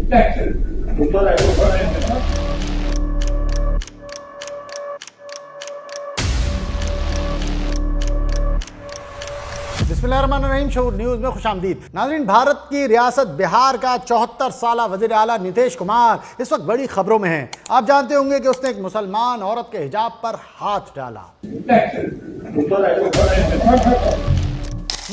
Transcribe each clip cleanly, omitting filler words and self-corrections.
बिस्मिल्लाहिर्रहमानिर्रहीम। शहूर न्यूज़ में खुशामदीद। नाज़रीन, भारत की रियासत बिहार का 74 साला वज़ीर आला नीतीश कुमार इस वक्त बड़ी खबरों में है। आप जानते होंगे कि उसने एक मुसलमान औरत के हिजाब पर हाथ डाला।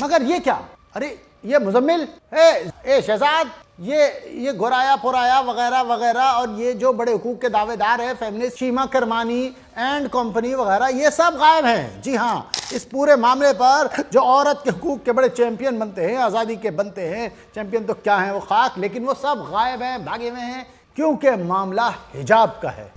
मगर ये क्या, अरे ये मुजम्मिल, ए शहजाद, ये गोराया पुराया वगैरह वगैरह और ये जो बड़े हुकूक के दावेदार हैं, फेमिनिस्ट शीमा करमानी एंड कंपनी वगैरह, ये सब गायब हैं। जी हाँ, इस पूरे मामले पर जो औरत के हुकूक के बड़े चैंपियन बनते हैं, आज़ादी के बनते हैं, चैंपियन तो क्या हैं वो खाक, लेकिन वो सब गायब हैं, भागे हुए हैं, क्योंकि मामला हिजाब का है।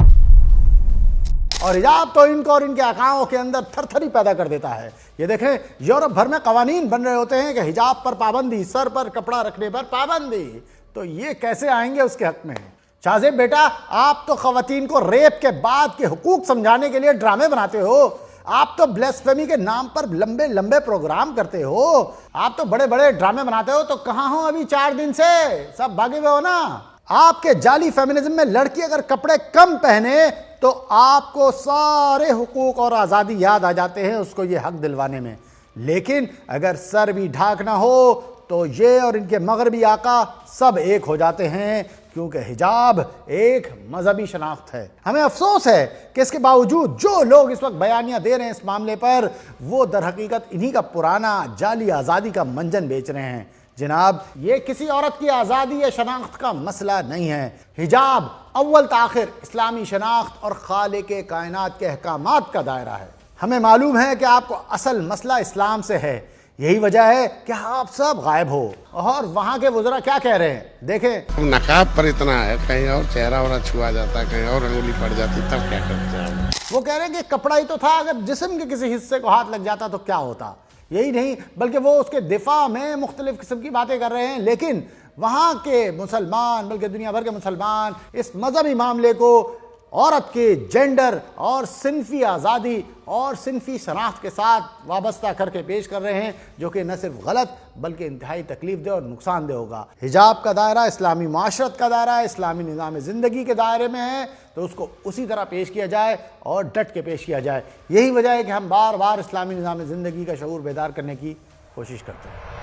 और हिजाब तो इनको और इनके आकाओं के अंदर थरथरी पैदा कर देता है। ये देखें, यूरोप भर में कवानीन बन रहे होते हैं कि हिजाब पर पाबंदी, सर पर कपड़ा रखने पर पाबंदी, तो ये कैसे आएंगे उसके हक में। शाहजेब बेटा, आप तो खवातीन को रेप के बाद के हुकूक समझाने के लिए ड्रामे बनाते हो, आप तो ब्लेस्फेमी के नाम पर लंबे लंबे प्रोग्राम करते हो, आप तो बड़े बड़े ड्रामे बनाते हो। तो कहाँ हो अभी 4 दिन से? सब भागे हुए हो ना। आपके जाली फेमिनिज्म में लड़की अगर कपड़े कम पहने तो आपको सारे हुकूक और आज़ादी याद आ जाते हैं उसको ये हक दिलवाने में। लेकिन अगर सर भी ढाकना हो तो ये और इनके मगरबी आका सब एक हो जाते हैं, क्योंकि हिजाब एक मजहबी शनाख्त है। हमें अफसोस है कि इसके बावजूद जो लोग इस वक्त बयानियां दे रहे हैं इस मामले पर, वो दर हकीकत इन्हीं का पुराना जाली आज़ादी का मंजन बेच रहे हैं। जनाब, ये किसी औरत की आज़ादी या शनाख्त का मसला नहीं है। हिजाब अव्वल ताखिर इस्लामी शनाख्त और खालिक़े कायनात के अहकामात का दायरा है। हमें मालूम है कि आपको असल मसला इस्लाम से है, यही वजह है कि आप सब गायब हो। और वहाँ के वज़रा क्या कह रहे हैं, देखें। नकाब पर इतना है, कहीं और चेहरा वरा छुआ जाता, कहीं और अंगुली पड़ जाती, तब क्या करते हैं? वो कह रहे हैं कि कपड़ा ही तो था, अगर जिस्म के किसी हिस्से को हाथ लग जाता तो क्या होता। यही नहीं बल्कि वो उसके दिफा में मुख्तलिफ किस्म की बातें कर रहे हैं। लेकिन वहाँ के मुसलमान, बल्कि दुनिया भर के मुसलमान, इस मजहबी मामले को औरत के जेंडर और सिनफी आज़ादी और सिनफी शनाख्त के साथ वाबस्ता करके पेश कर रहे हैं, जो कि न सिर्फ गलत बल्कि इंतहाई तकलीफ दे और नुकसान दे होगा। हिजाब का दायरा इस्लामी माशरत का दायरा है, इस्लामी निज़ाम ज़िंदगी के दायरे में है, तो उसको उसी तरह पेश किया जाए और डट के पेश किया जाए। यही वजह है कि हम बार बार इस्लामी निज़ाम ज़िंदगी का शऊर बेदार करने की कोशिश करते हैं।